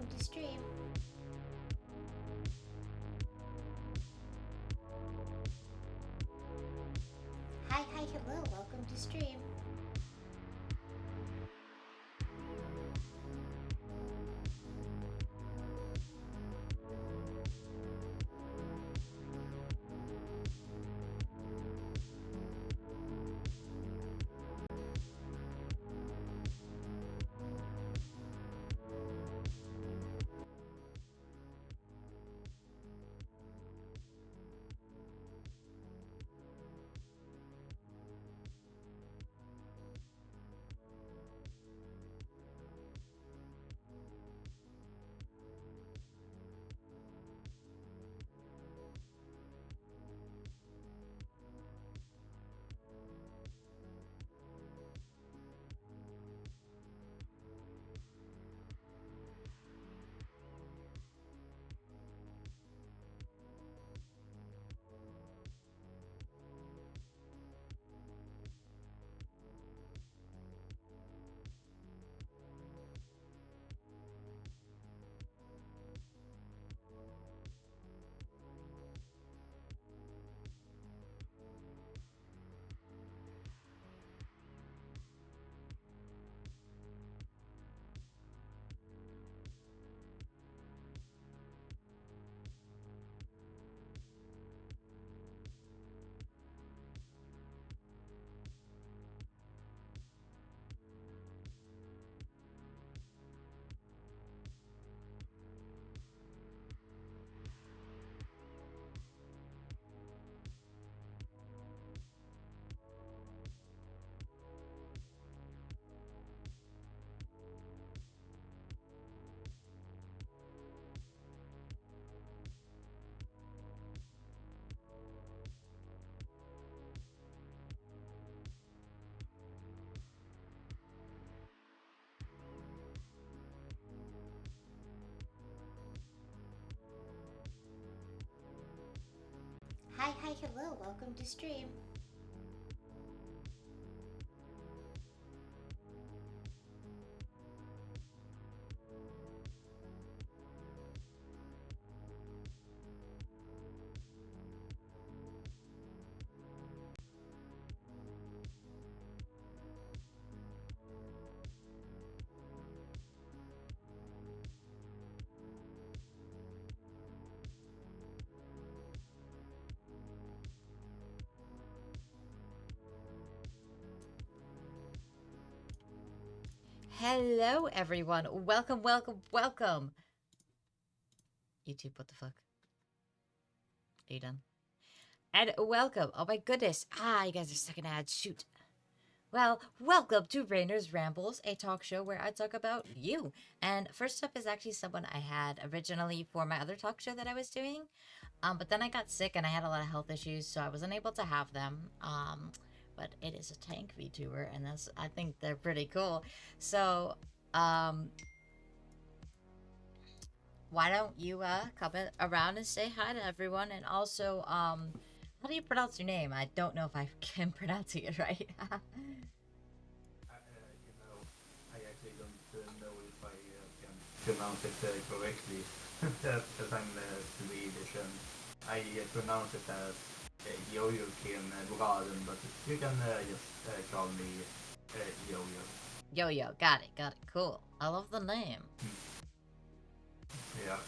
welcome to stream. Hi, hello, welcome to stream. Hi, hello, welcome to stream. Hello, everyone. Welcome. YouTube, what the fuck? Are you done? And welcome. Oh my goodness. You guys are stuck in ads. Shoot. Well, welcome to Rainer's Rambles, a talk show where I talk about you. And first up is actually someone I had originally for my other talk show that I was doing. But then I got sick and I had a lot of health issues, so I wasn't able to have them. But it is a tank VTuber, and I think they're pretty cool. So, why don't you come around and say hi to everyone? And also, how do you pronounce your name? I don't know if I can pronounce it right. You know, I actually don't know if I can pronounce it correctly, as I'm Swedish, and I pronounce it as Jojokin Braden, but you can just call me Jojo. Yo, got it, cool. I love the name. Yeah.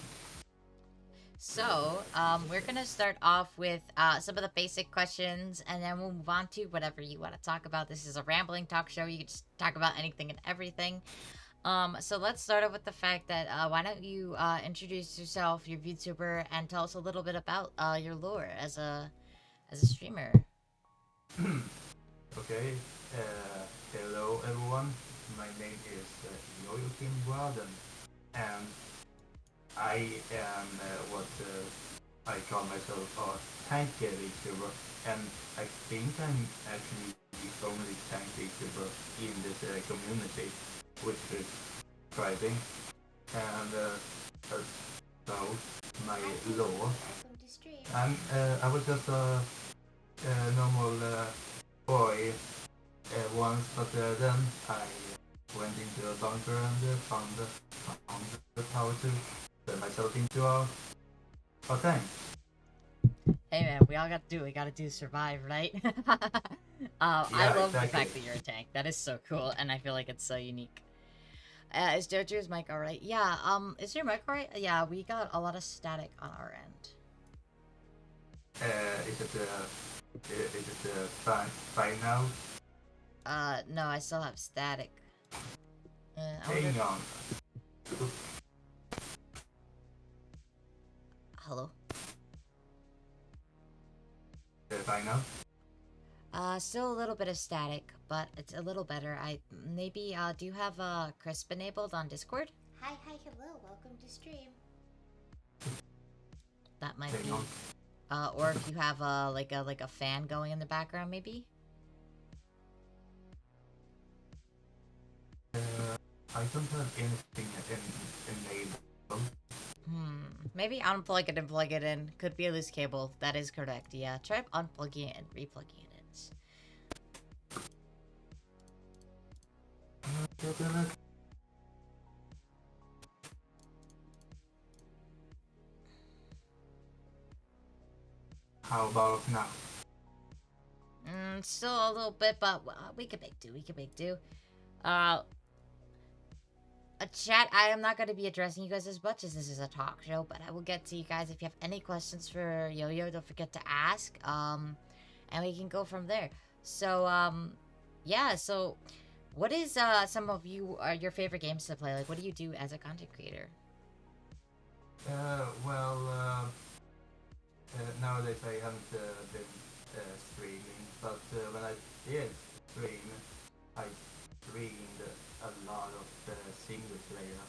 So, we're gonna start off with some of the basic questions, and then we'll move on to whatever you want to talk about. This is a rambling talk show. You can just talk about anything and everything. So let's start off with the fact that why don't you introduce yourself, your VTuber, and tell us a little bit about your lore as a streamer. Okay. Hello, everyone. My name is Jojokin Braden, and I am what I call myself a tank VTuber, and I think I'm actually the only tank VTuber in this community, which is thriving. And about my lore, Welcome to stream. I was just a normal boy once, but then I went into a bunker and found the power to turn myself into a tank. Hey man, we all got to do what we gotta do to survive, right? I Yeah, love the exactly. fact that you're a tank. That is so cool, and I feel like it's so unique. Is Jojo's mic alright? Yeah, is your mic alright? Yeah, we got a lot of static on our end. Is it fine now? No, I still have static. Hang on. Hello? Fine now? Still a little bit of static, but it's a little better. Do you have, crisp enabled on Discord? Hi, hello, welcome to stream. That might Hang be... on. Or if you have, like a fan going in the background, maybe? I don't have anything enabled. Maybe unplug it and plug it in. Could be a loose cable. That is correct, yeah. Try unplugging it and replugging it in. How about now? Still a little bit, but we can make do. Chat, I am not going to be addressing you guys as much as this is a talk show, but I will get to you guys. If you have any questions for Yo-Yo, don't forget to ask, and we can go from there. So, yeah, so what is, some of your favorite games to play? Like, what do you do as a content creator? Nowadays I haven't been streaming, but when I did stream, I streamed a lot of single player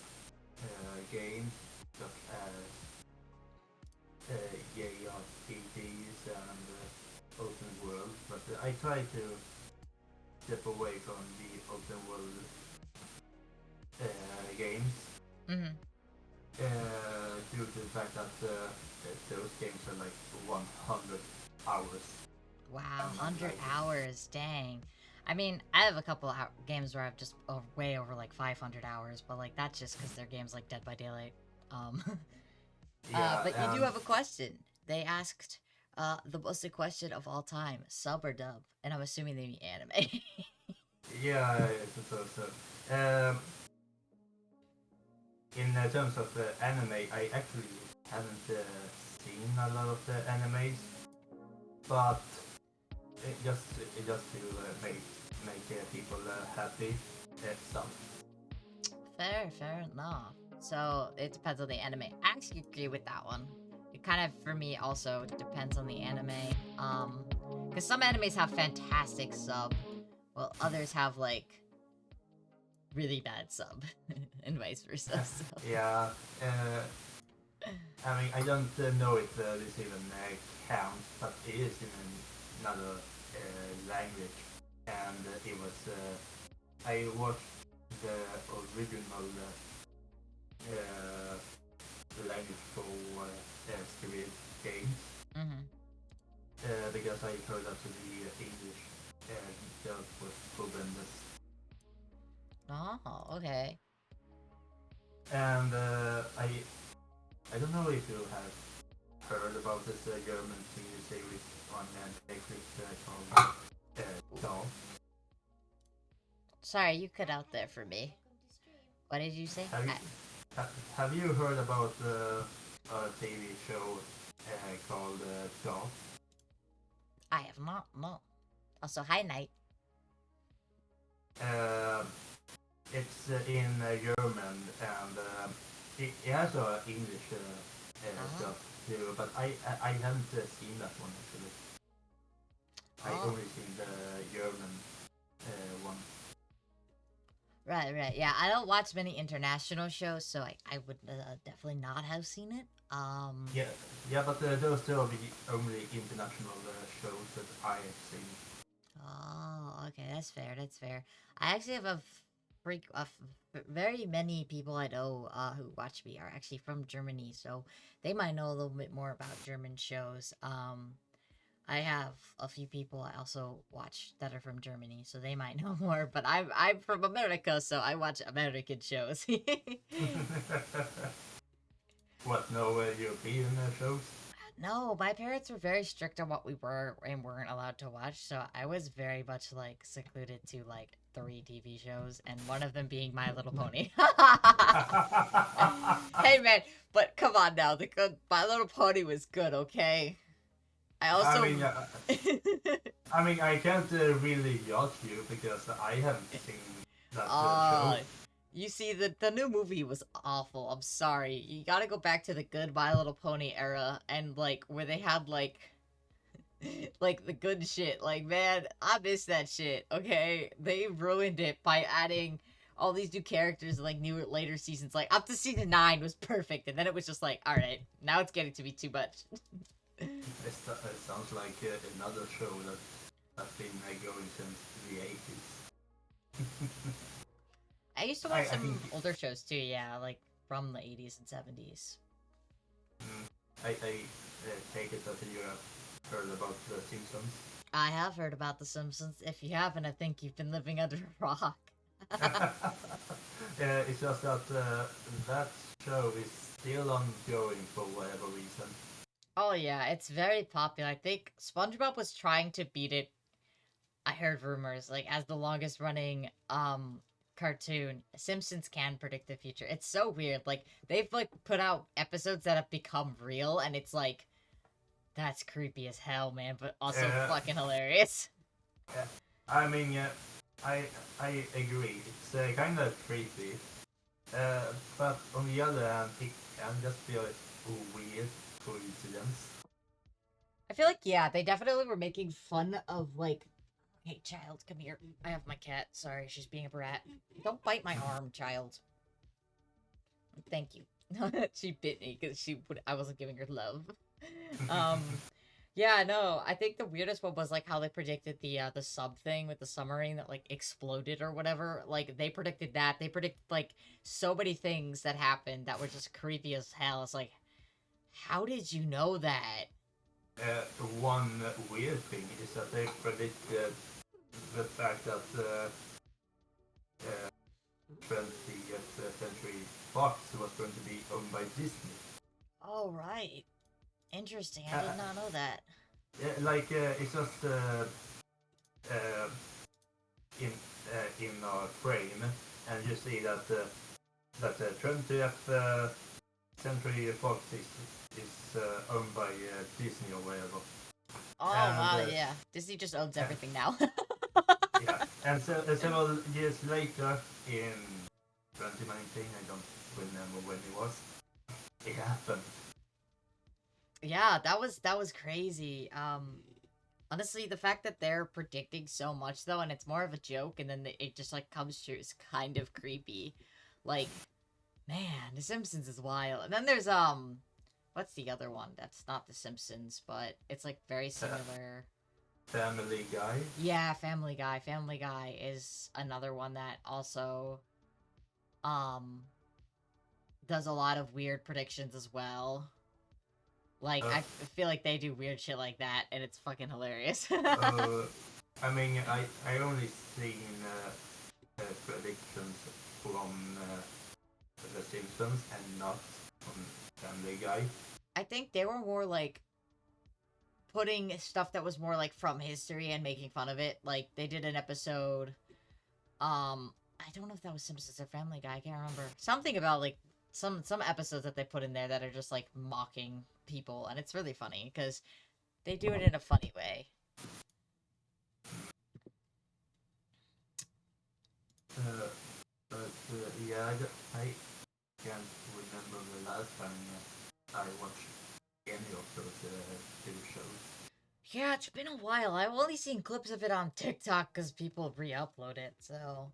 games, such as JRPGs and open world, but I try to step away from the open world games. Due to the fact that those games are like 100 hours. Wow, 100 hours, dang. I mean, I have a couple of games where I've just way over like 500 hours, but like that's just because they're games like Dead by Daylight. Yeah, but you do have a question. They asked the most question of all time, sub or dub, and I'm assuming they mean anime. Yeah, I suppose so. In terms of anime, I actually haven't seen a lot of the animes, but just to make people happy, some. Fair enough. So it depends on the anime. I actually agree with that one. It kind of, for me, also depends on the anime. Because some animes have fantastic sub, while others have like really bad sub, and vice versa. So. Yeah. I mean, I don't know if this even counts, but it is in another language, and it was. I watched the original language for Squid Games because I heard that the English dub was horrendous. Oh, okay. And I don't know if you have heard about this German TV series on Netflix called Doll. Sorry, you cut out there for me. What did you say? Have you heard about a TV show called Doll? I have not, no. Also, hi, Night. It's in German, and it has an English stuff too, but I haven't seen that one actually. I only seen the German one. Right. Yeah, I don't watch many international shows, so I would definitely not have seen it. Yeah, but those are the only international shows that I have seen. Oh, okay, that's fair. I actually have very many people I know who watch me are actually from Germany, so they might know a little bit more about German shows. I have a few people I also watch that are from Germany, so they might know more. But I'm from America, so I watch American shows. What, no European shows? No, my parents were very strict on what we were and weren't allowed to watch, so I was very much like secluded to like 3 TV shows, and one of them being My Little Pony. Hey man, but come on now, the good My Little Pony was good, okay? I I also. mean, I can't really judge you because I haven't seen that show. You see, the new movie was awful. I'm sorry. You gotta go back to the good My Little Pony era and like where they had like like the good shit. Like man, I miss that shit. Okay, they ruined it by adding all these new characters like new later seasons. Like up to season 9 was perfect, and then it was just like, all right, now it's getting to be too much. It sounds like another show that has been going since the 80s. I used to watch I some think older shows too. Yeah, like from the 80s and 70s. I take it that you have heard about The Simpsons. I have heard about The Simpsons. If you haven't, I think you've been living under a rock. It's just that that show is still ongoing for whatever reason. Oh yeah, it's very popular. I think SpongeBob was trying to beat it. I heard rumors like as the longest running cartoon. Simpsons can predict the future. It's so weird. Like they've like put out episodes that have become real, and it's like that's creepy as hell, man, but also fucking hilarious. I mean, I agree. It's kind of creepy, but on the other hand, it can just be a weird coincidence. I feel like yeah, they definitely were making fun of like, hey child, come here. I have my cat. Sorry, she's being a brat. Don't bite my arm, child. Thank you. She bit me because I wasn't giving her love. Yeah, no, I think the weirdest one was like how they predicted the sub thing with the submarine that like exploded or whatever. Like they predicted that. They predicted like so many things that happened that were just creepy as hell. It's like, how did you know that? One weird thing is that they predicted the fact that 20th Century Fox was going to be owned by Disney. Oh, right. Interesting. I did not know that. It's just in a frame, and you see that that 20th Century Fox is owned by Disney or whatever. Oh, and, wow, yeah. Disney just owns everything now. Yeah, and several years later, in 2019, I don't remember when it was, it happened. Yeah, that was crazy. Honestly, the fact that they're predicting so much though, and it's more of a joke, and then it just like comes true, is kind of creepy. Like, man, The Simpsons is wild. And then there's what's the other one that's not The Simpsons, but it's like very similar. Family Guy. Yeah, Family Guy. Family Guy is another one that also does a lot of weird predictions as well. Like, I feel like they do weird shit like that, and it's fucking hilarious. I mean, I only seen predictions from The Simpsons and not from Family Guy. I think they were more like putting stuff that was more like from history and making fun of it. Like they did an episode, I don't know if that was Simpsons or Family Guy, I can't remember. Something about like some episodes that they put in there that are just like mocking people, and it's really funny because they do it in a funny way. Yeah, I can't remember the last time I watched any of those TV shows. Yeah, it's been a while. I've only seen clips of it on TikTok because people re-upload it. So,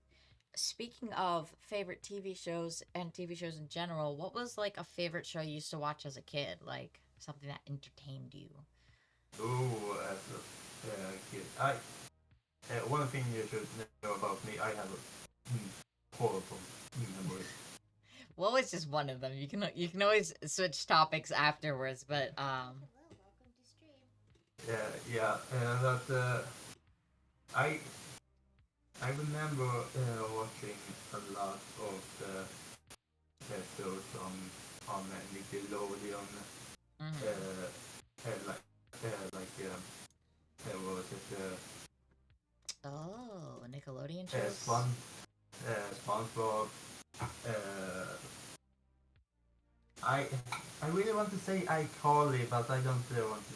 speaking of favorite TV shows and TV shows in general, what was like a favorite show you used to watch as a kid? Like something that entertained you? Oh, as a kid, one thing you should know about me, I have a horrible memory. What was just one of them? You can always switch topics afterwards, but Hello, welcome to stream. yeah, but I I remember watching a lot of the shows on Nickelodeon, Mm-hmm. what was it? Oh, Nickelodeon shows. Spon SpongeBob. Uh, I I really want to say iCarly, but I don't want to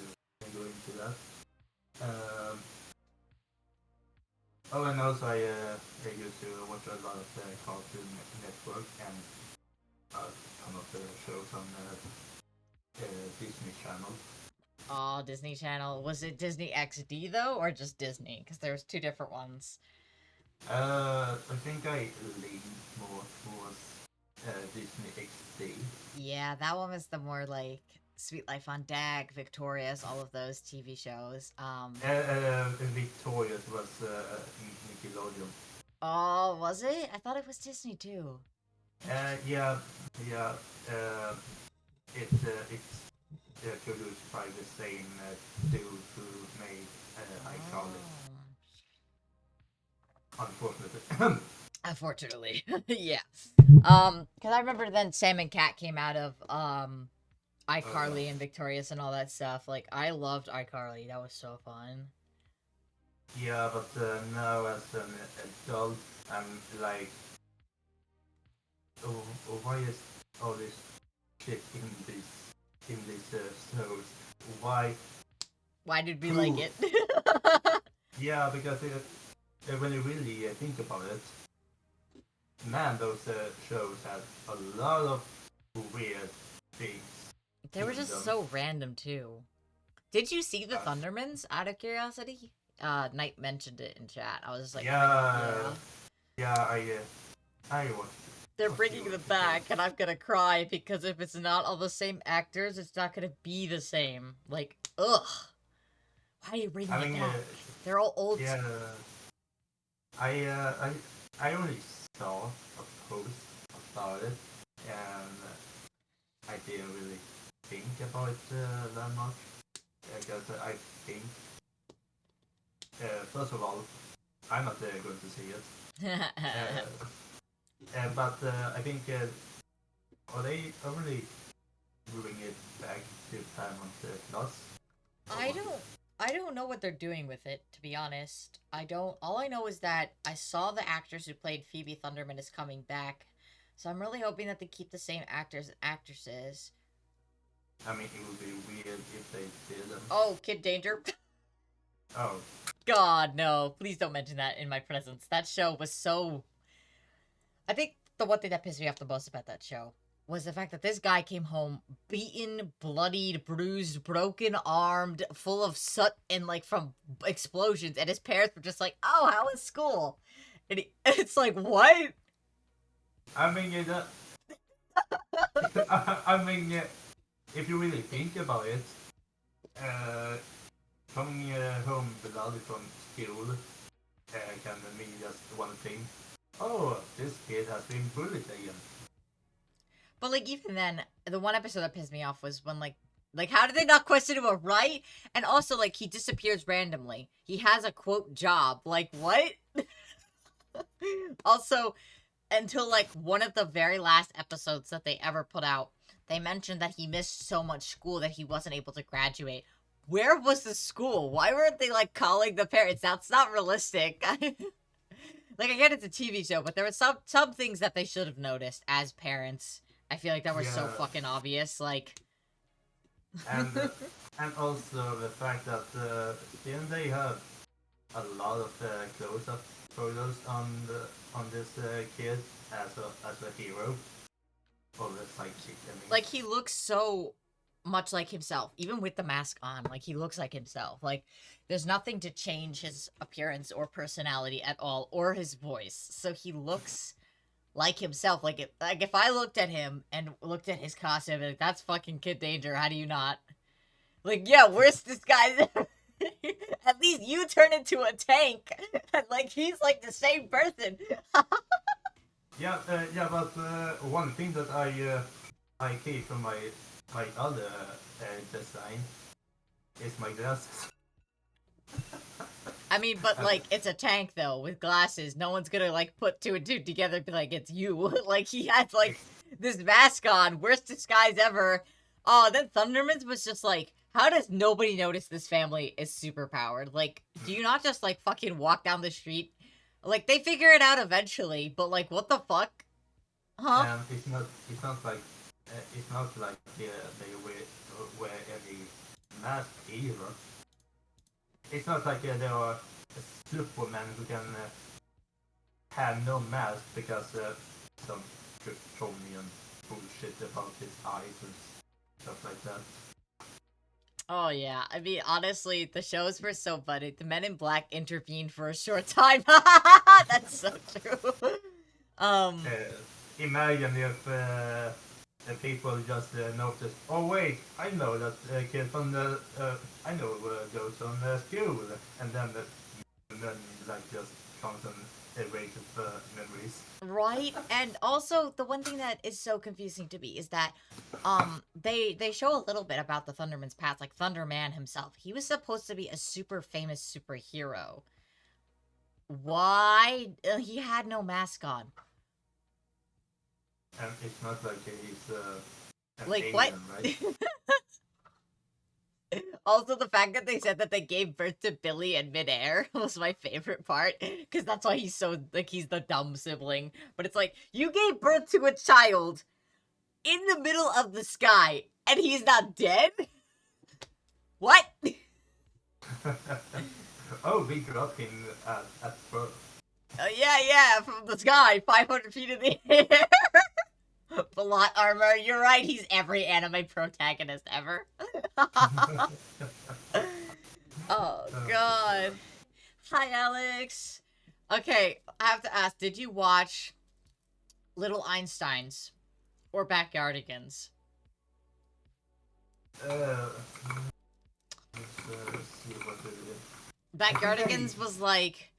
go into that. Um, oh, and also I used to watch a lot of Cartoon Network and some of the shows on Disney Channel. Oh, Disney Channel. Was it Disney XD though, or just Disney? Because there's two different ones. I think I lean more towards Disney XD. Yeah, that one was the more like Sweet Life on Deck, Victorious, all of those TV shows. Victorious was Nickelodeon. Oh, was it? I thought it was Disney too. Yeah, yeah. Uh, it's produced by the same dude who made iCarly. Unfortunately. Unfortunately. Yeah. Because I remember then Sam and Cat came out of iCarly and Victorious and all that stuff. Like, I loved iCarly. That was so fun. Yeah, but now as an adult, I'm like, oh, why is all this shit in these shows? Why? Why did we like it? Yeah, because when you really think about it, man, those shows had a lot of weird things. They were just so random too. Did you see the Thundermans out of curiosity? Knight mentioned it in chat. I was just like, yeah, I watched. They're bringing them back, and I'm gonna cry because if it's not all the same actors, it's not gonna be the same. Like, ugh. Why are you bringing it back? They're all old. Yeah, I only saw a post about it, and I didn't really think about it that much. Because I think, first of all, I'm not going to see it. But I think are they really moving it back to Paramount Plus? I don't know what they're doing with it, to be honest. All I know is that I saw the actors who played Phoebe Thunderman is coming back. So I'm really hoping that they keep the same actors and actresses. I mean, it would be weird if they didn't. Oh, Kid Danger. Oh. God, no. Please don't mention that in my presence. That show was so... I think the one thing that pissed me off the most about that show was the fact that this guy came home beaten, bloodied, bruised, broken-armed, full of soot and, like, from explosions, and his parents were just like, oh, how was school? And it's like, what? I mean, I mean, if you really think about it, coming home bloody from school can mean just one thing. Oh, this kid has been bullied again. But, like, even then, the one episode that pissed me off was when, like, how did they not question him, right? And also, like, he disappears randomly. He has a, quote, job. Like, what? Also, until, like, one of the very last episodes that they ever put out, they mentioned that he missed so much school that he wasn't able to graduate. Where was the school? Why weren't they, like, calling the parents? That's not realistic. Like, I get it's a TV show, but there were some things that they should have noticed as parents. I feel like that was so fucking obvious, like... And also the fact that didn't they have a lot of close-up photos on this kid as a hero? Or the sidekick, I mean. Like, he looks so much like himself, even with the mask on. Like, he looks like himself. Like, there's nothing to change his appearance or personality at all, or his voice. So he looks like himself. Like, if I looked at him and looked at his costume, like, that's fucking Kid Danger. How do you not? Like, yeah, where's this guy? At least you turn into a tank. And, like, he's, like, the same person. Yeah, but one thing that I keep from my other design is my glasses. I mean, but like, it's a tank though with glasses. No one's gonna like put two and two together and be like, it's you. Like he had like this mask on, worst disguise ever. Oh, then Thunderman's was just like, how does nobody notice this family is super powered? Like, do you not just like fucking walk down the street? Like they figure it out eventually, but like, what the fuck? Huh? And it's not like they wear any mask either. It's not like there are a Superman who can have no mask because some Kryptonian bullshit about his eyes and stuff like that. Oh yeah, I mean honestly, the shows were so funny. The Men in Black intervened for a short time. That's so true. Imagine if the people just noticed. Oh wait, I know that kid from the. I know goes on school, and then like just comes and erases the memories. Right? And also the one thing that is so confusing to me is that they show a little bit about the Thunderman's past, like Thunderman himself. He was supposed to be a super famous superhero. Why he had no mask on? And it's not like he's an Like alien, what? right? Also, the fact that they said that they gave birth to Billy in midair was my favorite part, because that's why he's so, like, he's the dumb sibling. But it's like, you gave birth to a child in the middle of the sky, and he's not dead? What? Oh, we got him at birth. Yeah, from the sky, 500 feet in the air. Plot armor, you're right, he's every anime protagonist ever. Oh, God. Hi, Alex. Okay, I have to ask, did you watch Little Einsteins or Backyardigans? Let's see what it is. Backyardigans was like,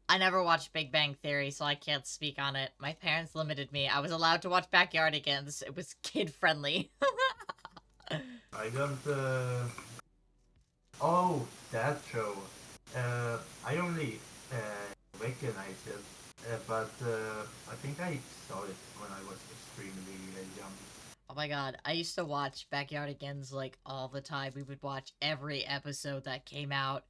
I never watched Big Bang Theory, so I can't speak on it. My parents limited me. I was allowed to watch Backyardigans. It was kid-friendly. I don't, Oh, that show. I only, recognize it, but, I think I saw it when I was extremely young. Oh my god, I used to watch Backyardigans, like, all the time. We would watch every episode that came out.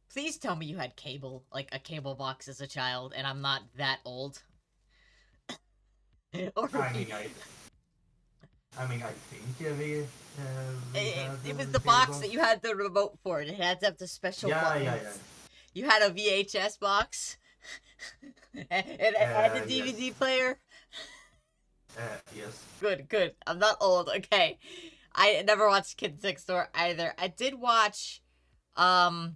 Please tell me you had cable, like, a cable box as a child, and I'm not that old. Or I mean, I think we had it was the the box cable. that you had the remote for. It had to have the special buttons. Yeah. You had a VHS box. and it had the DVD Yes. player. Yes. Good. I'm not old, okay. I never watched Kids Next Door either. I did watch, I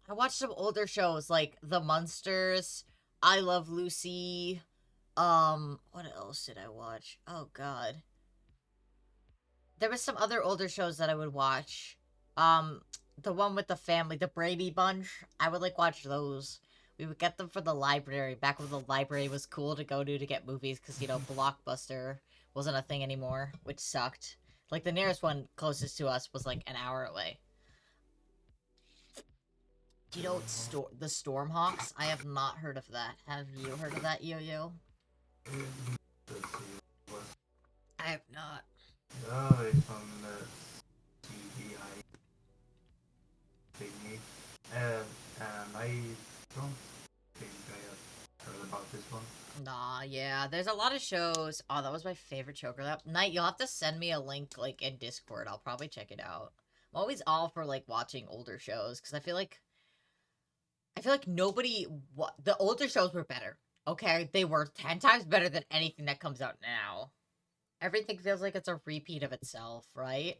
watched some older shows like The Munsters, I Love Lucy, what else did I watch? Oh god. There was some other older shows that I would watch. The one with the family, the Brady Bunch, I would like watch those. We would get them from the library, back when the library was cool to go to get movies, because, you know, Blockbuster wasn't a thing anymore, which sucked. Like, the nearest one closest to us was, like, an hour away. Do you know the Stormhawks? I have not heard of that. Have you heard of that, Yo-Yo? Let's see. What? I have not. Oh, it's on the TVI thingy. And I don't think I have heard about this one. Nah, yeah. There's a lot of shows. Oh, that was my favorite show. That night, you'll have to send me a link, like, in Discord. I'll probably check it out. I'm always all for, like, watching older shows, because I feel like nobody... The older shows were better, okay? They were 10 times better than anything that comes out now. Everything feels like it's a repeat of itself, right?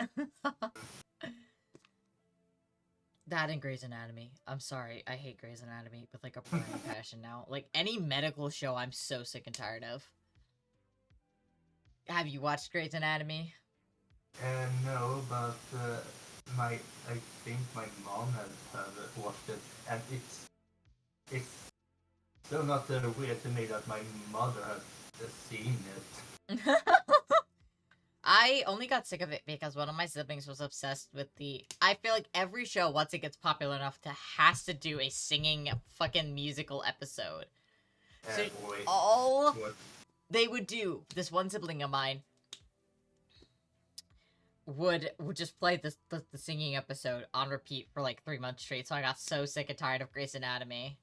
That and Grey's Anatomy. I'm sorry, I hate Grey's Anatomy with, like, a burning passion now. Like, any medical show I'm so sick and tired of. Have you watched Grey's Anatomy? No, but I think my mom had watched it, and it's still not weird to me that my mother has seen it. I only got sick of it because one of my siblings was obsessed with the. I feel like every show, once it gets popular enough, has to do a singing fucking musical episode. So Wait, all what? they would do, this one sibling of mine would just play the singing episode on repeat for like 3 months straight. So I got so sick and tired of Grey's Anatomy.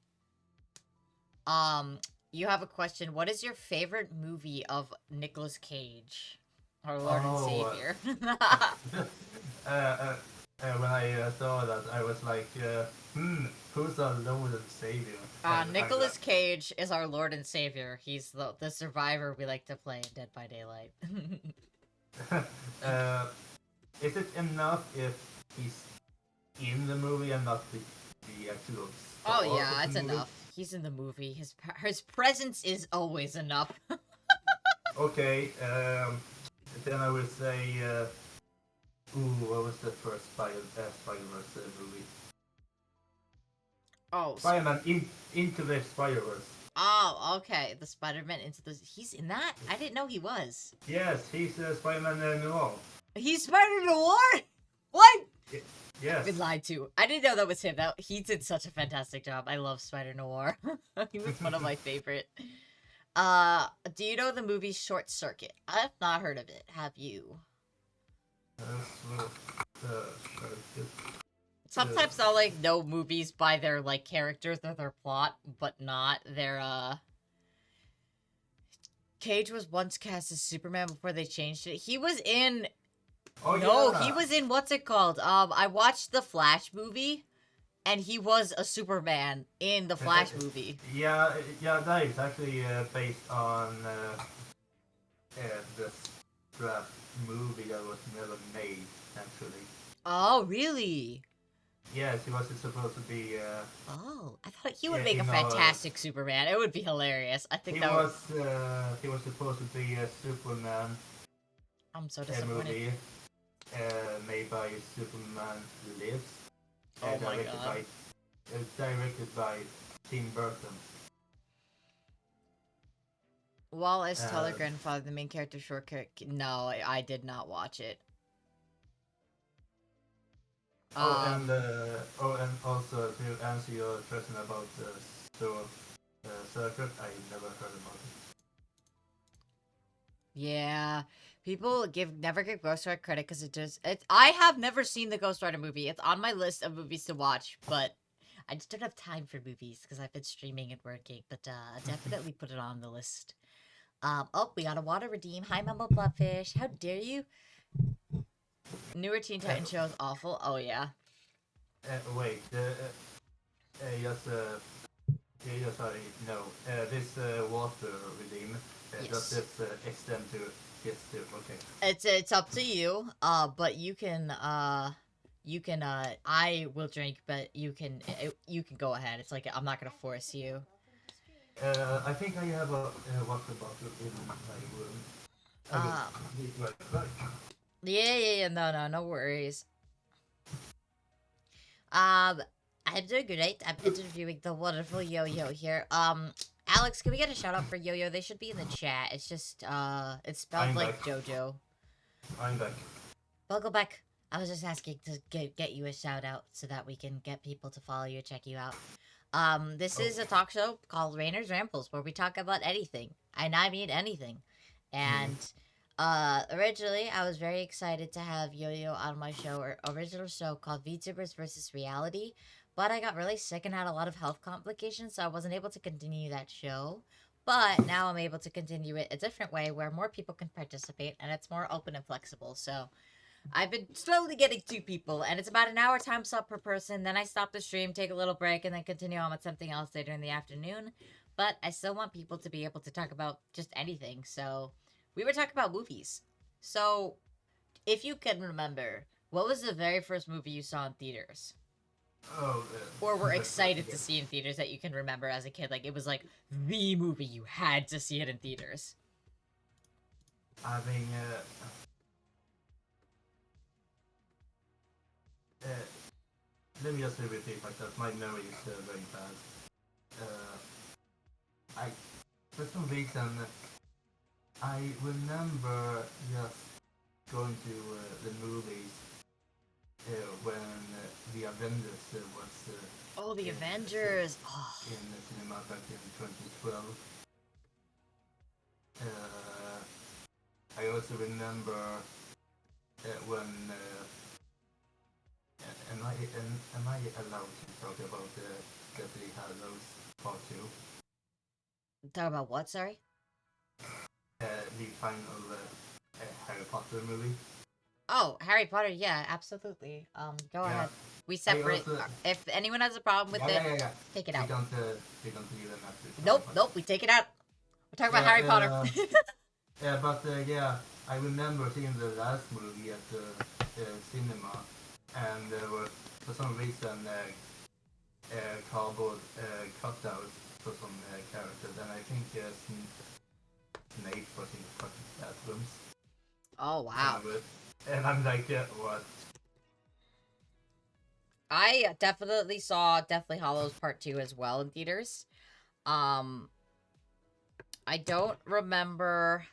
You have a question. What is your favorite movie of Nicolas Cage, our Lord and Savior? When I saw that, I was like, who's our Lord and Savior? Nicolas Cage is our Lord and Savior. He's the survivor we like to play in Dead by Daylight. Is it enough if he's in the movie and not the actual star Oh yeah, of it's the movie? enough. He's in the movie. His presence is always enough. Okay, then I would say, what was the first Spider-Verse movie? Oh, Spider-Man Into the Spider-Verse. oh, okay. The Spider-Man into the. He's in that? I didn't know he was. Yes, he's Spider-Man Noir. He's Spider-Noir? What? Yes. I've been lied to. I didn't know that was him. He did such a fantastic job. I love Spider-Noir. He was one of my favorite. Do you know the movie Short Circuit? I've not heard of it. Have you? Sometimes I'll like know movies by their like characters or their plot, but not their Cage was once cast as Superman before they changed it. He was in he was in what's it called? I watched the Flash movie and he was a Superman in the Flash movie. Yeah, that is actually based on the draft movie that was never made, actually. Oh, really? Yes, he was supposed to be. Oh, I thought he would make a fantastic Superman. It would be hilarious. I think that was. He was supposed to be a Superman. I'm so disappointed. Movie made by Superman Lives. Oh my god. Directed by Tim Burton. Wallace Teller grandfather, the main character shortcut. No, I did not watch it. And also to answer your question about Circuit, I never heard about it. Yeah, people never give Ghost Rider credit because I have never seen the Ghost Rider movie. It's on my list of movies to watch, but I just don't have time for movies because I've been streaming and working. But definitely put it on the list. Oh, we got a water redeem. Hi, Mumble Bloodfish. How dare you? Newer Teen Titans show is awful. Oh yeah. Wait. Sorry. No. This water redeem. Does this extend to yes too? Okay. It's up to you. But you can I will drink, but you can go ahead. It's like I'm not gonna force you. I think I have a water bottle in my room. Yeah. No worries. I'm doing great. I'm interviewing the wonderful Yo-Yo here. Alex, can we get a shout out for Yo-Yo? They should be in the chat. It's just, it's spelled I'm like back. JoJo. I'm back. Welcome back. I was just asking to get you a shout out so that we can get people to follow you, check you out. This is a talk show called Rainer's Rambles where we talk about anything. And I mean anything. And, originally, I was very excited to have Yo-Yo on my show, or original show called VTubers vs. Reality. But I got really sick and had a lot of health complications, so I wasn't able to continue that show. But now I'm able to continue it a different way where more people can participate and it's more open and flexible. So I've been slowly getting 2 people, and it's about an hour time slot per person. Then I stop the stream, take a little break, and then continue on with something else later in the afternoon. But I still want people to be able to talk about just anything. So we were talking about movies. So if you can remember, what was the very first movie you saw in theaters? Or were excited to see in theaters that you can remember as a kid? Like, it was like the movie you had to see it in theaters. I mean, let me just repeat myself. My memory is very bad. For some reason, I remember just going to the movies when the Avengers was Oh, the Avengers! Oh. in the cinema back in 2012. I also remember when am I allowed to talk about Deathly Hallows Part 2? Talk about what, sorry? The final Harry Potter movie. Oh, Harry Potter, yeah, absolutely. Go ahead. We separate. Also, if anyone has a problem with it, take it out. We don't even have to. Nope, we take it out. We're talking about Harry Potter. But I remember seeing the last movie at the cinema, and there were, for some reason, cardboard cutouts for some characters, and I think Snape was in the fucking bathrooms. Oh, wow. And I'm like, what? I definitely saw Deathly Hallows Part 2 as well in theaters. I don't remember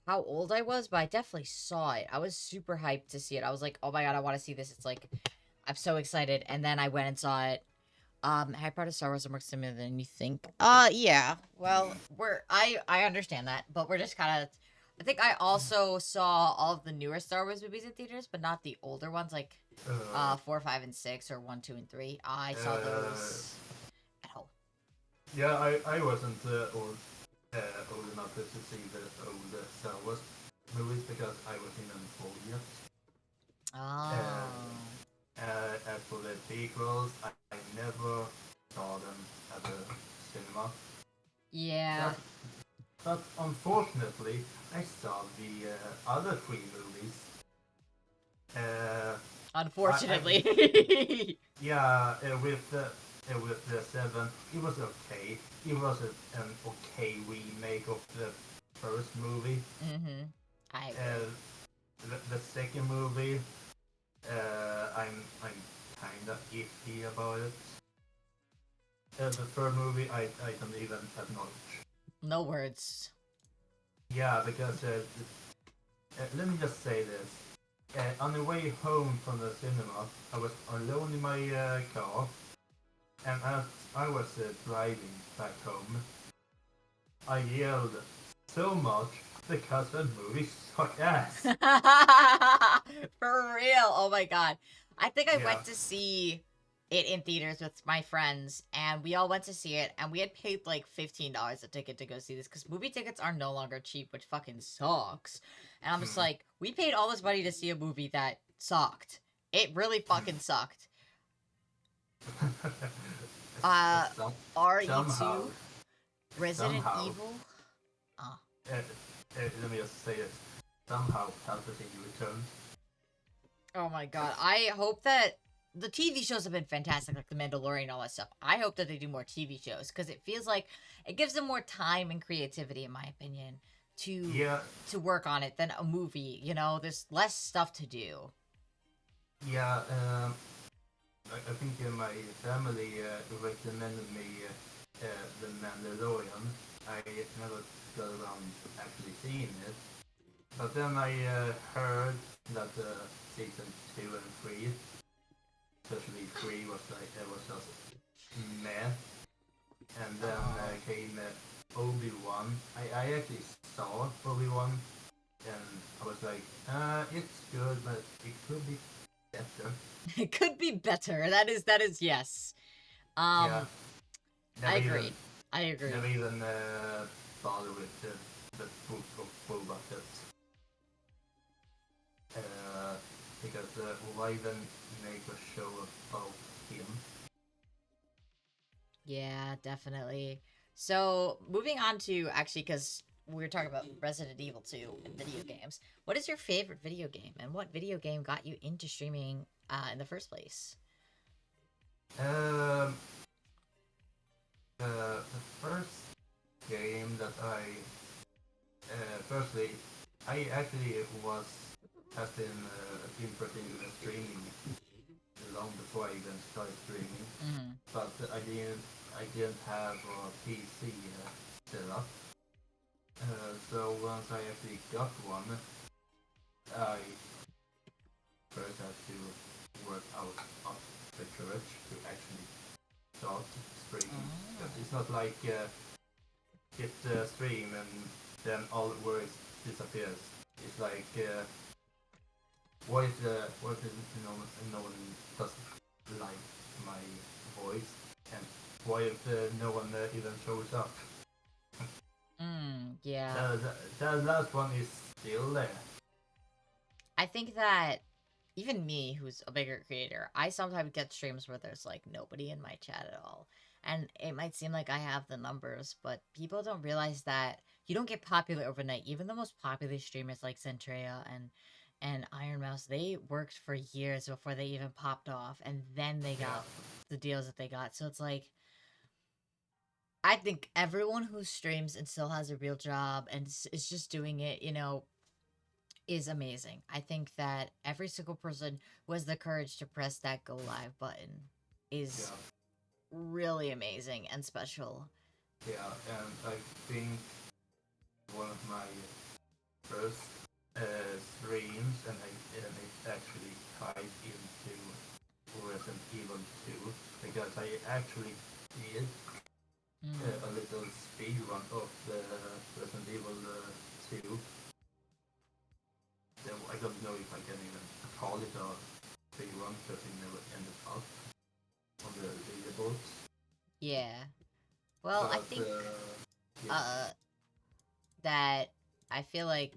how old I was, but I definitely saw it. I was super hyped to see it. I was like, oh my god, I want to see this. It's like, I'm so excited. And then I went and saw it. Harry Potter Star Wars are more similar than you think. Yeah. Well, I understand that, but we're just kind of... I think I also saw all of the newer Star Wars movies in theaters, but not the older ones, like 4, 5, and 6, or 1, 2, and 3. I saw those at home. Yeah, I wasn't old enough to see the old Star Wars movies because I wasn't involved yet. Oh. As for the prequels, I never saw them at the cinema. Yeah. But unfortunately, I saw the other 3 movies. Unfortunately. With the 7, it was okay. It was an okay remake of the first movie. Mm-hmm. I agree. The second movie, I'm kinda iffy about it. The third movie, I don't even acknowledge. No words. Yeah, because let me just say this. On the way home from the cinema, I was alone in my car, and as I was driving back home, I yelled so much because the movie sucked ass. For real. Oh my god. I think I went to see it in theaters with my friends, and we all went to see it, and we had paid like $15 a ticket to go see this, because movie tickets are no longer cheap, which fucking sucks. And I'm just like, we paid all this money to see a movie that sucked. It really fucking sucked. RE2? Resident Evil? Let me just say it. Somehow Palpatine returned. Oh my god. I hope that the TV shows have been fantastic, like The Mandalorian and all that stuff. I hope that they do more TV shows, because it feels like it gives them more time and creativity, in my opinion, to work on it than a movie. You know, there's less stuff to do. Yeah, I think my family recommended me The Mandalorian. I never got around actually seeing it. But then I heard that season 2 and 3, especially 3, was just meh. And then came Obi-Wan. I actually saw Obi-Wan, and I was like, it's good, but it could be better. It could be better. That is yes. Yeah. I agree. Never even bother with the book of Boba Fett. Because why even make a show about him? Yeah, definitely. So, moving on to, actually, because we were talking about Resident Evil 2 and video games, what is your favorite video game, and what video game got you into streaming in the first place? The first game that firstly, I actually has been interested in streaming long before I even started streaming. But I didn't have a PC set up. So once I actually got one, I first have to work out of the courage to actually start streaming. Because it's not like hit the stream and then all words disappears. It's like what if no one doesn't like my voice, and what if no one even shows up? Yeah. That last one is still there. I think that even me, who's a bigger creator, I sometimes get streams where there's like nobody in my chat at all. And it might seem like I have the numbers, but people don't realize that you don't get popular overnight. Even the most popular streamers like Centrea and Iron Mouse, they worked for years before they even popped off, and then they got the deals that they got. So it's like, I think everyone who streams and still has a real job and is just doing it, you know, is amazing. I think that every single person who has the courage to press that go live button is really amazing and special. Yeah, and I think one of my first streams, and it actually ties into Resident Evil 2, because I actually did a little speed run of the Resident Evil 2. I don't know if I can even call it a speed run because it never ended up on the leaderboards. Yeah. Well, But, I think that I feel like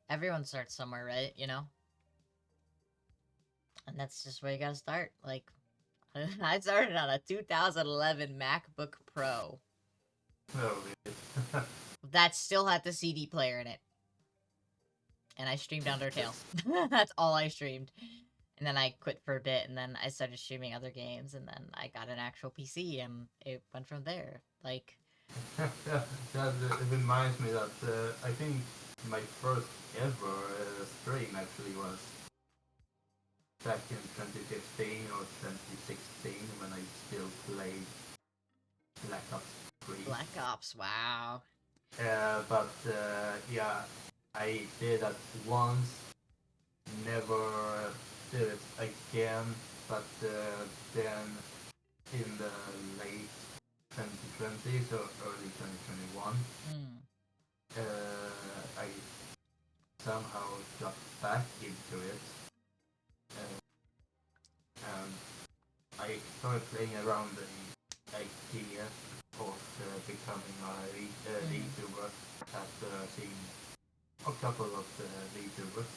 everyone starts somewhere, right? You know? And that's just where you gotta start. Like, I started on a 2011 MacBook Pro. Oh, really? That still had the CD player in it. And I streamed Undertale. That's all I streamed. And then I quit for a bit, and then I started streaming other games, and then I got an actual PC, and it went from there. Like, that reminds me that I think my first ever stream actually was back in 2015 or 2016 when I still played Black Ops 3. Black Ops, wow. But yeah, I did that once, never did it again, but then in the late 2020, so early 2021, I somehow got back into it, and I started playing around the idea of becoming a VTuber after seeing a couple of VTubers.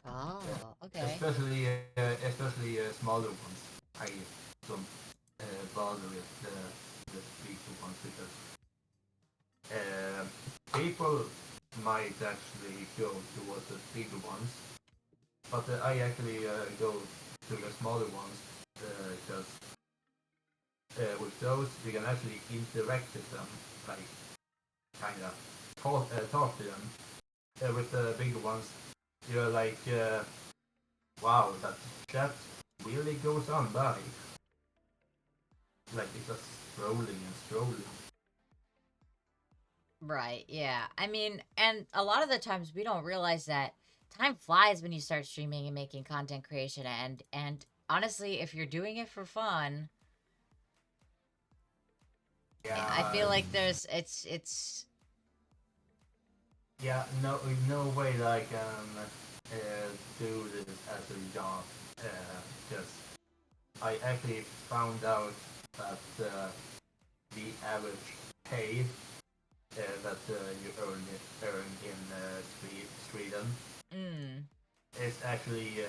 Oh, okay. Especially smaller ones. I don't bother with the bigger ones because people might actually go towards the bigger ones, but I actually go to the smaller ones because with those you can actually interact with them, like kind of talk to them. With the bigger ones, you're like, wow, that chat really goes on by. Like it's just scrolling and scrolling. Right, yeah. I mean, and a lot of the times we don't realize that time flies when you start streaming and making content creation, and honestly, if you're doing it for fun, Yeah. I feel like it's Yeah, no way that I can do this as a job. Because I actually found out that the average pay that you earn in Sweden is actually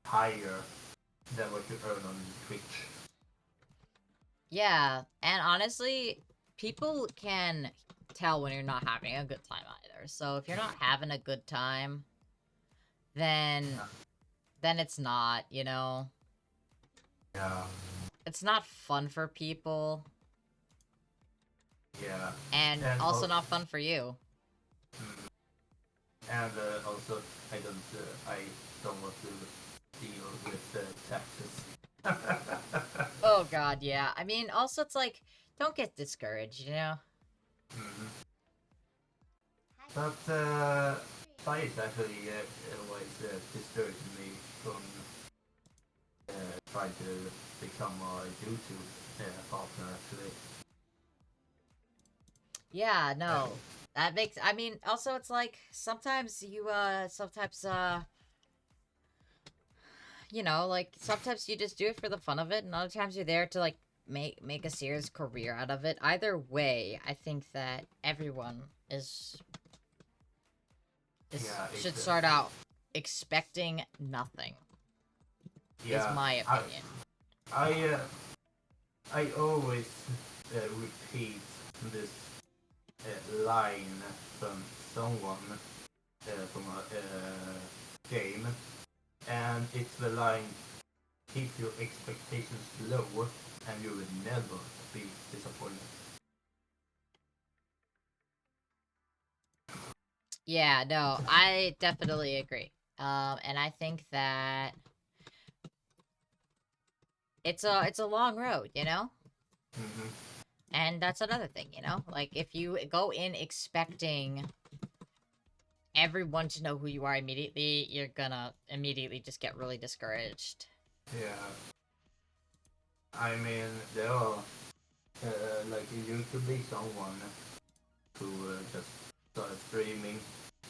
higher than what you earn on Twitch. Yeah, and honestly, people can tell when you're not having a good time either. So if you're not having a good time, then it's not, you know? Yeah. It's not fun for people. Yeah. And also not fun for you. And also, I don't want to deal with taxes. Oh god, yeah. I mean, also it's like, don't get discouraged, you know? But fight actually was discouraging me from trying to become a YouTube partner actually. Yeah, no. That makes, I mean, also it's like, sometimes you know, like, sometimes you just do it for the fun of it, and other times you're there to, like, make a serious career out of it. Either way, I think that everyone should start out expecting nothing. Is my opinion. I always repeat this line from someone from a game, and it's the line: keep your expectations low, and you will never be disappointed. Yeah, no, I definitely agree. And I think that it's a long road, you know? Mm-hmm. And that's another thing, you know? Like, if you go in expecting everyone to know who you are immediately, you're gonna immediately just get really discouraged. Yeah. I mean, there are like you could be someone who just started streaming,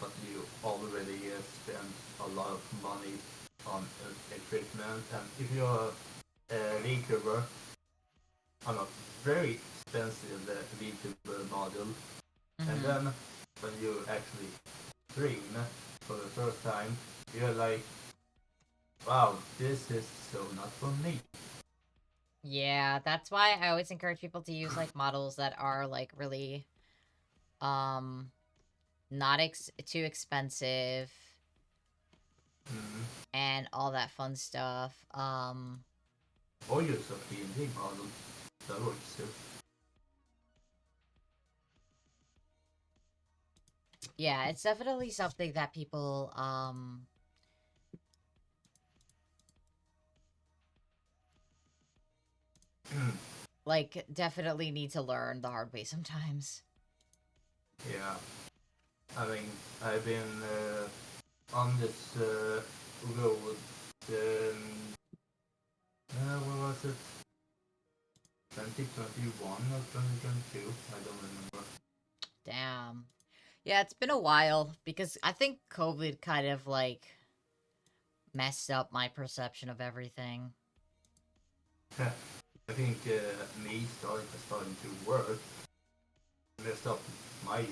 but you already spent a lot of money on equipment, and if you're a VTuber on a very expensive VTuber model, and then when you actually stream for the first time, you're like, wow, this is so not for me. Yeah, that's why I always encourage people to use, like, models that are, like, really, not too expensive, and all that fun stuff. Or use a PNG model, that works too. Yeah, it's definitely something that people, like, definitely need to learn the hard way sometimes. Yeah. I mean, I've been on this road, what was it? 2021 or 2022? I don't remember. Damn. Yeah, it's been a while, because I think COVID kind of, like, messed up my perception of everything. I think me starting to work messed up my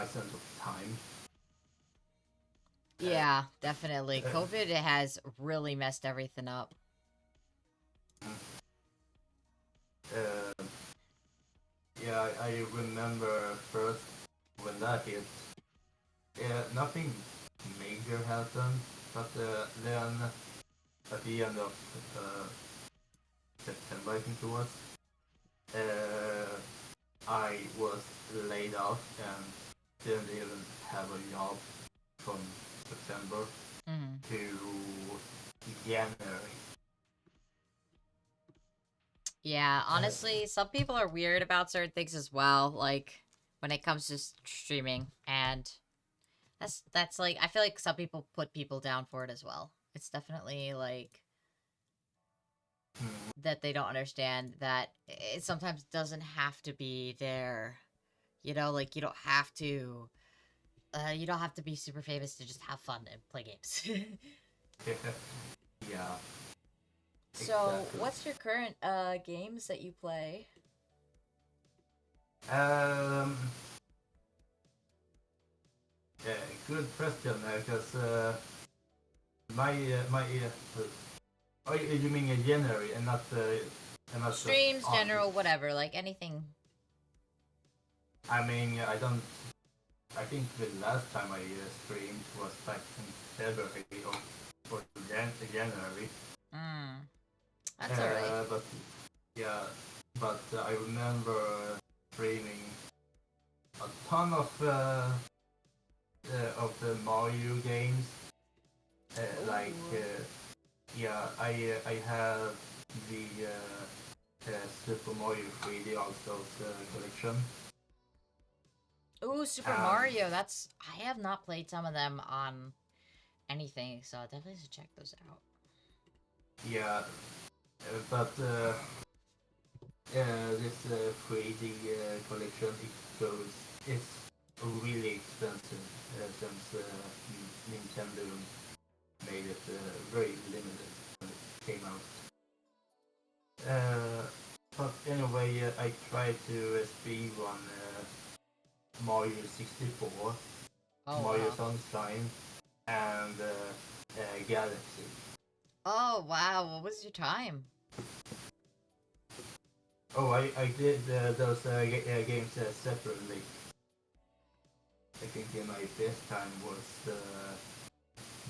sense of time. Yeah, definitely. COVID has really messed everything up. Yeah, I remember first when that hit. Nothing major happened, but then at the end of September, I think it was, I was laid off and didn't even have a job from September to January. Yeah, honestly, some people are weird about certain things as well, like, when it comes to streaming, and that's like, I feel like some people put people down for it as well. It's definitely, like, that they don't understand that it sometimes doesn't have to be there. You know, like, you don't have to be super famous to just have fun and play games. Yeah. So, Exactly. what's your current games that you play? Yeah, good question, because my oh, you mean January and not Streams, August? general, whatever, like anything. I mean, I don't. I think the last time I streamed was back in February or January. That's alright. But yeah, but I remember streaming a ton of the Mario games. Like yeah, I have the Super Mario 3D All Stars collection. Ooh, Super Um, Mario. I have not played some of them on anything, so I definitely should check those out. yeah, but this 3D collection it's really expensive since Nintendo made it very limited when it came out. But anyway, I tried to speedrun Mario 64, Oh, Mario wow. Sunshine, and Galaxy. Oh, wow. What was your time? Oh, I did those games separately. I think my best time was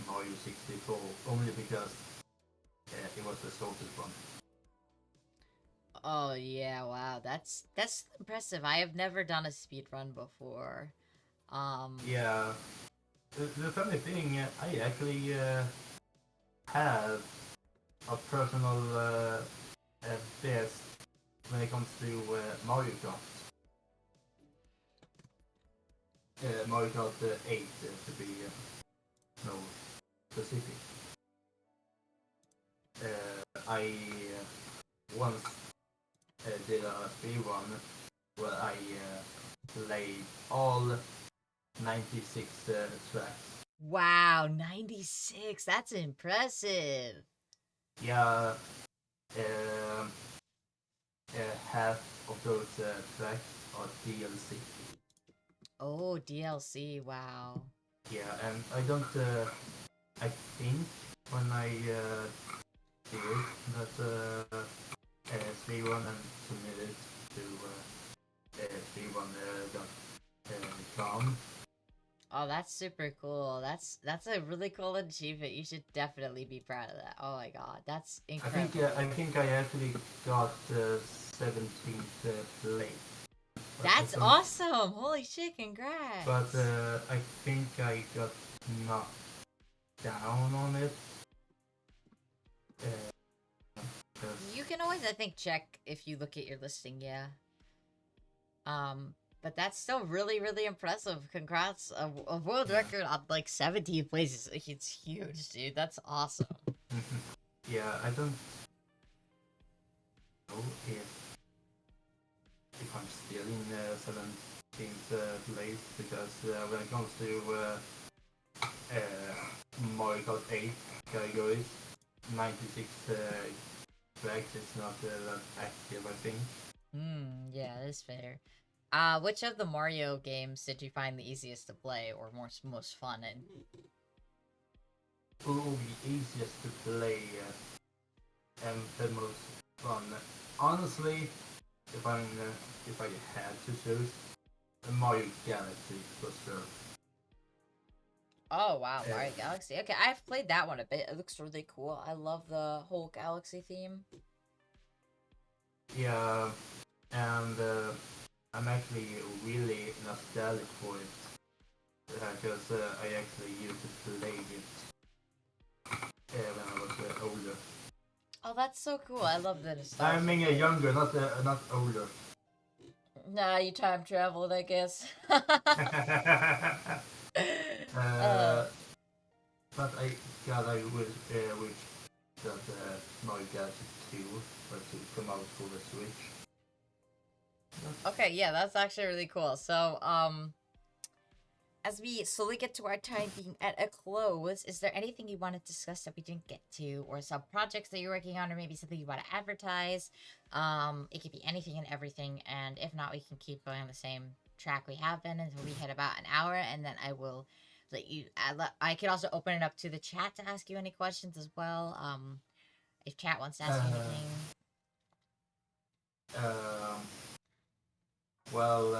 Mario 64, only because it was the shortest one. Oh, yeah, wow. That's impressive. I have never done a speed run before. Yeah, the funny thing, I actually have a personal best when it comes to Mario Kart. Mario Kart 8 to be no specific. I once did a speedrun where I played all 96 tracks. Wow, 96. That's impressive. Yeah, um, half of those tracks are DLC. Oh, DLC. Wow. Yeah, and I don't. I think when I did that speedrun and submitted to speedrun.com. Oh, that's super cool. That's a really cool achievement. You should definitely be proud of that. Oh my god, that's incredible. I think I actually got 17th place. That's awesome. Holy shit, congrats. But I think I got knocked down on it. You can always, I think, check if you look at your listing, yeah. But that's still really, really impressive. Congrats. A world record on like 17 places. Like, it's huge, dude. That's awesome. Yeah, I don't know if I'm still in 17th place because when it comes to Mario Kart 8 categories, 96 tracks is not that active, I think. Yeah, that's fair. Which of the Mario games did you find the easiest to play or most fun in? Who will be easiest to play and the most fun? Honestly, if I had to choose, Mario Galaxy for sure. Oh wow, Mario Galaxy. Okay, I've played that one a bit. It looks really cool. I love the whole Galaxy theme. Yeah, and I'm actually really nostalgic for it because I actually used to play it when I was older. Oh, that's so cool. I love the nostalgia. I mean, younger, not older. Nah, you time traveled, I guess. But I wish that Mario Galaxy 2 was to come out for the Switch. Okay, yeah, that's actually really cool. So, as we slowly get to our time being at a close, is there anything you want to discuss that we didn't get to, or some projects that you're working on, or maybe something you want to advertise? It could be anything and everything, and if not, we can keep going on the same track we have been until we hit about an hour, and then I will let you. I could also open it up to the chat to ask you any questions as well. If chat wants to ask you anything. Well,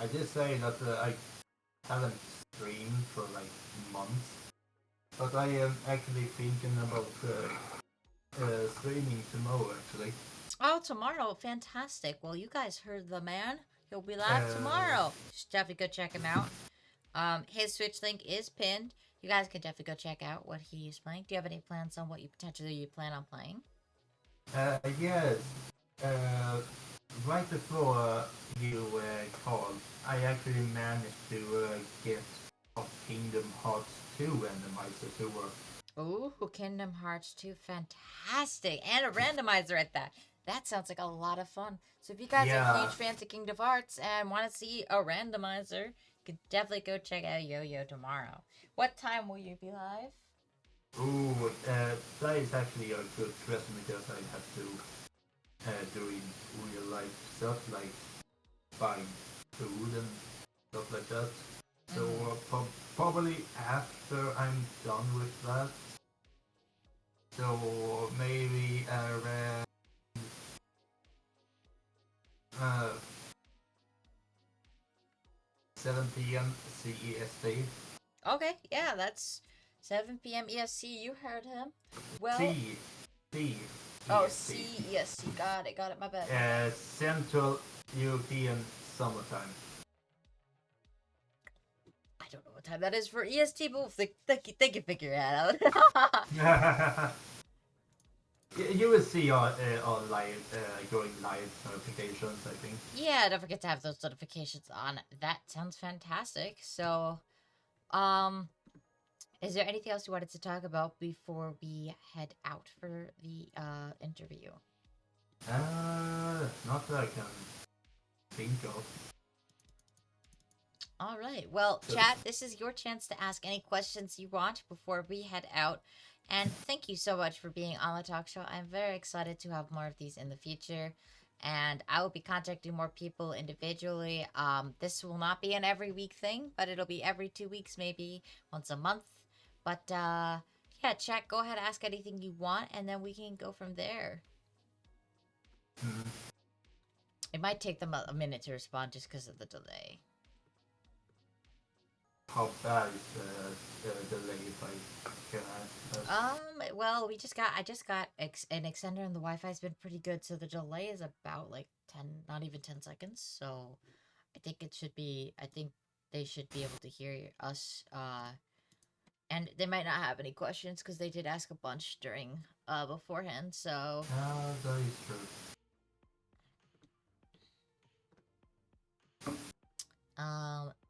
I did say that I haven't streamed for like months, but I am actually thinking about streaming tomorrow actually. Oh, tomorrow. Fantastic. Well, you guys heard the man. He'll be live tomorrow. Just definitely go check him out. His Switch link is pinned. You guys can definitely go check out what he is playing. Do you have any plans on what you potentially plan on playing? Yes. right before you called, I actually managed to get of Kingdom Hearts 2 randomizer to work. Ooh, Kingdom Hearts 2, fantastic. And a randomizer at that. That sounds like a lot of fun. So if you guys are Yeah. huge fans of Kingdom Hearts and want to see a randomizer, you could definitely go check out Yo-Yo tomorrow. What time will you be live? Ooh, that is actually a good question because I have to doing real life stuff like buying food and stuff like that. So probably after I'm done with that. So maybe around uh, 7 p.m. CEST. Okay, yeah, that's 7 p.m. ESC. You heard him. Well, C oh, EST. CESC. Got it. My bad. Central European Summertime. I don't know what time that is for EST, but they can figure it out. You will see on live going live notifications, I think. Yeah, don't forget to have those notifications on. That sounds fantastic. So, is there anything else you wanted to talk about before we head out for the interview? Not that I can think of. All right. Well, chat, this is your chance to ask any questions you want before we head out. And thank you so much for being on the talk show. I'm very excited to have more of these in the future. And I will be contacting more people individually. This will not be an every week thing, but it'll be every 2 weeks, maybe once a month. But yeah, chat, go ahead, ask anything you want, and then we can go from there. It might take them a minute to respond just because of the delay. How bad is the delay if I can ask? Well, I just got an extender and the Wi-Fi's been pretty good, so the delay is about like 10, not even 10 seconds. So I think they should be able to hear us. And they might not have any questions because they did ask a bunch during beforehand. So That is true.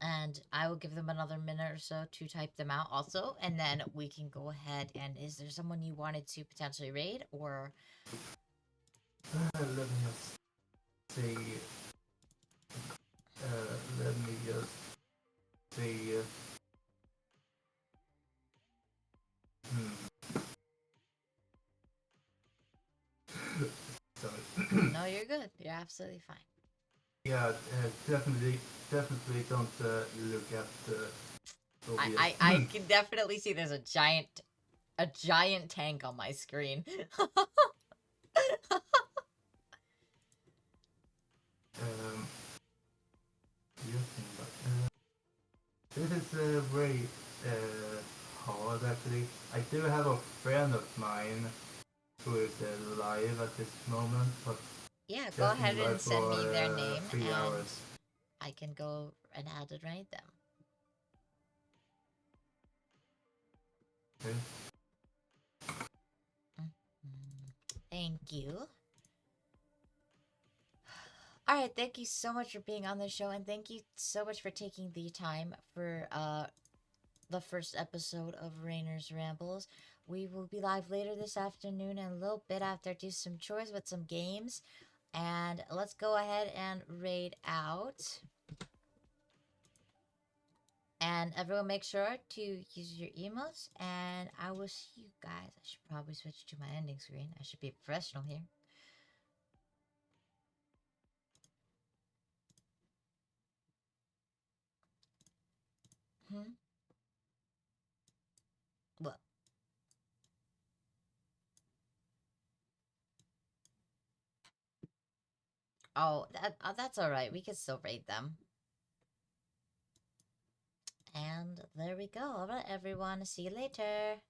and I will give them another minute or so to type them out also, and then we can go ahead. And is there someone you wanted to potentially raid, or Let me just see. Let me just see. Sorry. No, you're good. You're absolutely fine. Yeah, definitely don't look at the. I can definitely see there's a giant tank on my screen. This is very hard actually. I do have a friend of mine who is live at this moment, but Yeah, go ahead and send me their name, 3 and hours. I can go and add and raid them. Okay. Thank you. All right, thank you so much for being on the show, and thank you so much for taking the time for the first episode of Rainer's Rambles. We will be live later this afternoon and a little bit after. Do some chores with some games, and let's go ahead and raid out. And everyone make sure to use your emotes, and I will see you guys. I should probably switch to my ending screen. I should be professional here. What? Oh, that's all right. We can still raid them. And there we go. All right, everyone. See you later.